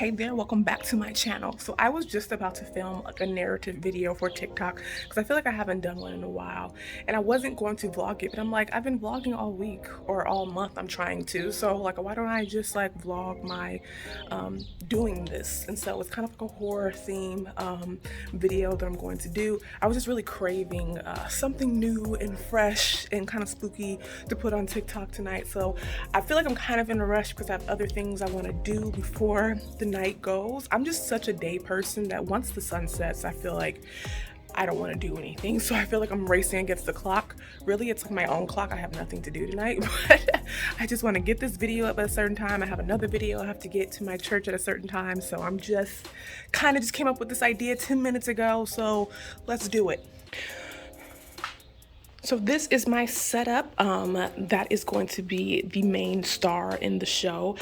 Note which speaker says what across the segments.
Speaker 1: Hey there, welcome back to my channel. So I was just about to film like a narrative video for TikTok because I feel like I haven't done one in a while, and I wasn't going to vlog it, but I'm like, I've been vlogging all week or all month. I'm trying to, so like, why don't I just like vlog my doing this? And so it's kind of like a horror theme video that I'm going to do. I was just really craving something new and fresh and kind of spooky to put on TikTok tonight. So I feel like I'm kind of in a rush because I have other things I want to do before the night goes. I'm just such a day person that once the sun sets, I feel like I don't want to do anything. So I feel like I'm racing against the clock. Really, it's like my own clock. I have nothing to do tonight, but I just want to get this video up at a certain time. I have another video I have to get to my church at a certain time. So I'm just kind of just came up with this idea 10 minutes ago. So let's do it. So this is my setup that is going to be the main star in the show.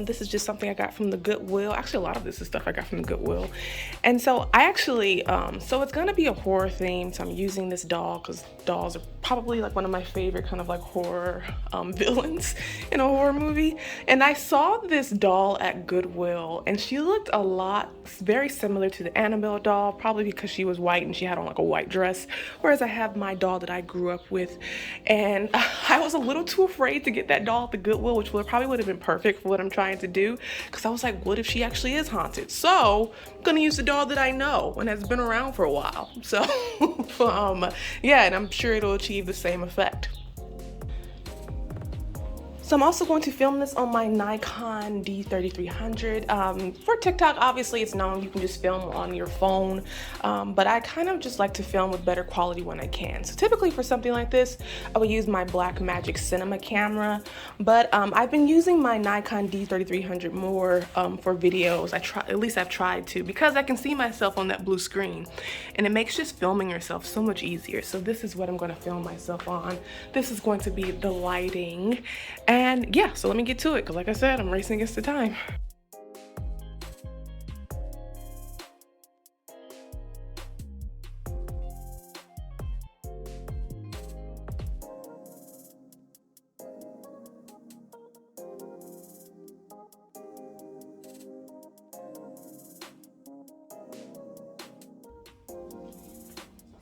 Speaker 1: This is just something I got from the Goodwill. Actually, a lot of this is stuff I got from the Goodwill. And so I actually, so it's gonna be a horror theme. So I'm using this doll because dolls are probably like one of my favorite kind of like horror villains in a horror movie. And I saw this doll at Goodwill and she looked a lot, very similar to the Annabelle doll, probably because she was white and she had on like a white dress. Whereas I have my doll that I grew up with, and I was a little too afraid to get that doll at the Goodwill, which probably would have been perfect for what I'm trying to do, because I was like, what if she actually is haunted? So I'm gonna use the doll that I know and has been around for a while. So yeah, and I'm sure it'll achieve the same effect. So I'm also going to film this on my Nikon D3300. For TikTok, obviously it's known you can just film on your phone, but I kind of just like to film with better quality when I can. So typically for something like this, I would use my Blackmagic Cinema camera, but I've been using my Nikon D3300 more for videos. At least I've tried to, because I can see myself on that blue screen, and it makes just filming yourself so much easier. So this is what I'm going to film myself on. This is going to be the lighting. And yeah, so let me get to it, because like I said, I'm racing against the time.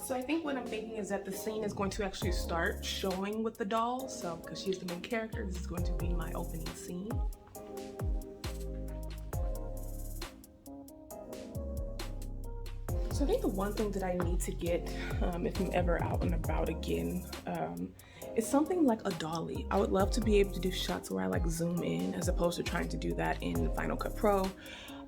Speaker 1: So I think what I'm thinking is that the scene is going to actually start showing with the doll. So because she's the main character, this is going to be my opening scene. So I think the one thing that I need to get if I'm ever out and about again is something like a dolly. I would love to be able to do shots where I like zoom in as opposed to trying to do that in Final Cut Pro.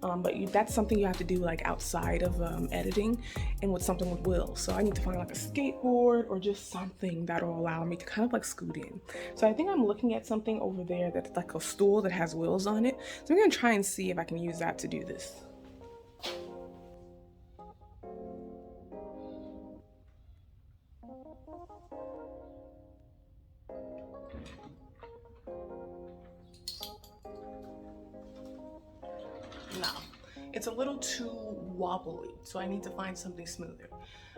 Speaker 1: But that's something you have to do like outside of editing and with something with wheels. So I need to find like a skateboard or just something that'll allow me to kind of like scoot in. So I think I'm looking at something over there that's like a stool that has wheels on it. So I'm gonna try and see if I can use that to do this. No, it's a little too wobbly, so I need to find something smoother.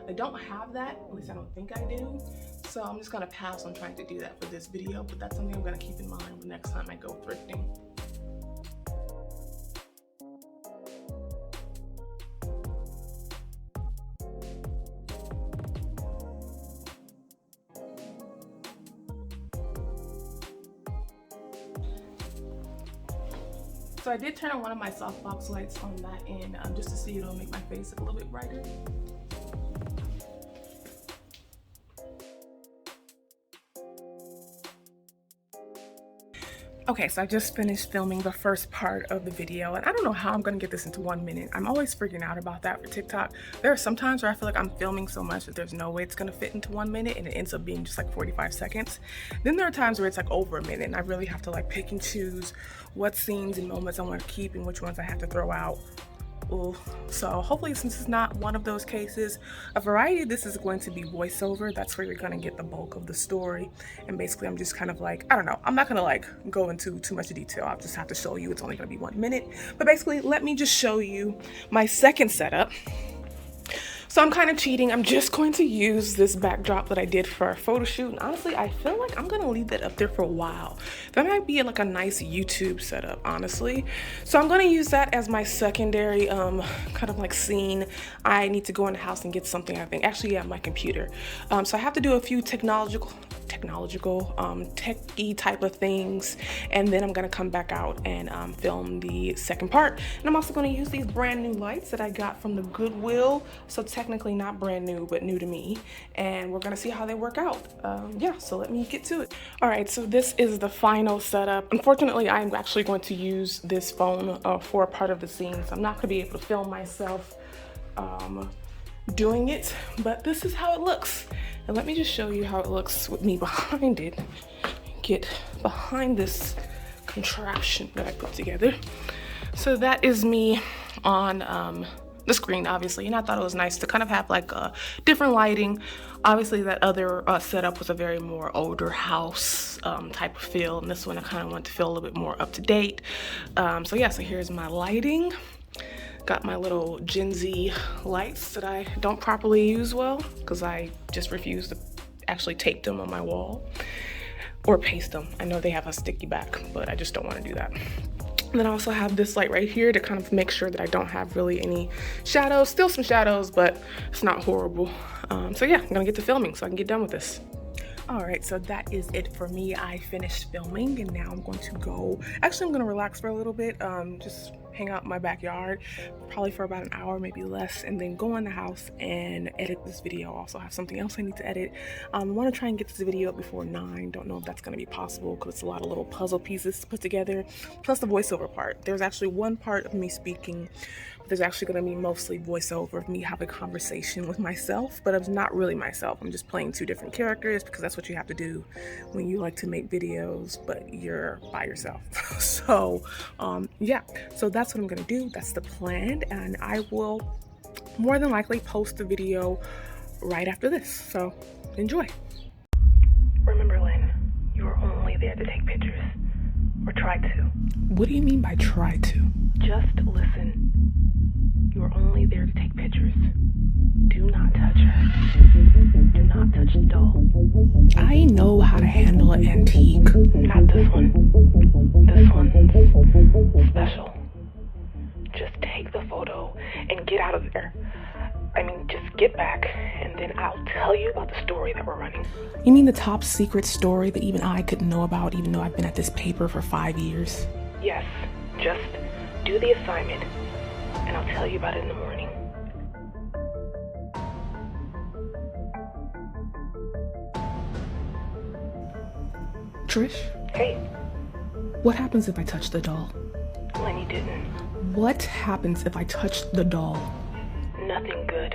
Speaker 1: I don't have that, at least I don't think I do, so I'm just gonna pass on trying to do that for this video, but that's something I'm gonna keep in mind the next time I go thrifting. So I did turn on one of my softbox lights on that end just to see it'll make my face look a little bit brighter. Okay, so I just finished filming the first part of the video, and I don't know how I'm gonna get this into 1 minute. I'm always freaking out about that for TikTok. There are some times where I feel like I'm filming so much that there's no way it's gonna fit into 1 minute, and it ends up being just like 45 seconds. Then there are times where it's like over a minute, and I really have to like pick and choose what scenes and moments I want to keep and which ones I have to throw out. Ooh. So hopefully, since it's not one of those cases, a variety, this is going to be voiceover. That's where you're going to get the bulk of the story. And basically, I'm just kind of like, I don't know, I'm not going to like go into too much detail. I'll just have to show you. It's only going to be 1 minute. But basically, let me just show you my second setup. So I'm kind of cheating. I'm just going to use this backdrop that I did for our photo shoot. And honestly, I feel like I'm gonna leave that up there for a while. That might be like a nice YouTube setup, honestly. So I'm gonna use that as my secondary kind of like scene. I need to go in the house and get something, I think. Actually, yeah, my computer. So I have to do a few techie type of things, and then I'm gonna come back out and film the second part. And I'm also gonna use these brand new lights that I got from the Goodwill, so technically not brand new but new to me, and we're gonna see how they work out. Yeah, so let me get to it. All right, so this is the final setup. Unfortunately, I'm actually going to use this phone for a part of the scene, so I'm not gonna be able to film myself doing it, but this is how it looks. And let me just show you how it looks with me behind it. Get behind this contraption that I put together. So that is me on the screen, obviously, and I thought it was nice to kind of have like a different lighting. Obviously that other setup was a very more older house type of feel, and this one I kind of want to feel a little bit more up to date. So yeah, so here's my lighting. Got my little Gen Z lights that I don't properly use well because I just refuse to actually tape them on my wall or paste them. I know they have a sticky back, but I just don't want to do that. And then I also have this light right here to kind of make sure that I don't have really any shadows. Still some shadows, but it's not horrible. So yeah, I'm gonna get to filming so I can get done with this. All right, so that is it for me. I finished filming and now I'm going to go. Actually, I'm gonna relax for a little bit. Just hang out in my backyard, probably for about an hour, maybe less, and then go in the house and edit this video. Also have something else I need to edit. I want to try and get this video up before 9. Don't know if that's going to be possible because it's a lot of little puzzle pieces to put together, plus the voiceover part. There's actually one part of me speaking. There's actually going to be mostly voiceover of me having a conversation with myself, but it's not really myself. I'm just playing 2 different characters because that's what you have to do when you like to make videos, but you're by yourself. So yeah, so that's what I'm gonna do. That's the plan, and I will more than likely post the video right after this. So enjoy. Remember, Lynn, you are only there to take pictures, or try to. What do you mean by try to? Just listen. You are only there to take pictures. Do not touch her. Do not touch the doll. I know how to handle an antique. Not this one. This one's special. Just take the photo and get out of there. I mean, just get back, and then I'll tell you about the story that we're running. You mean the top secret story that even I couldn't know about, even though I've been at this paper for 5 years? Yes, just do the assignment, and I'll tell you about it in the morning. Trish? Hey. What happens if I touch the doll? Lenny didn't. What happens if I touch the doll? Nothing good.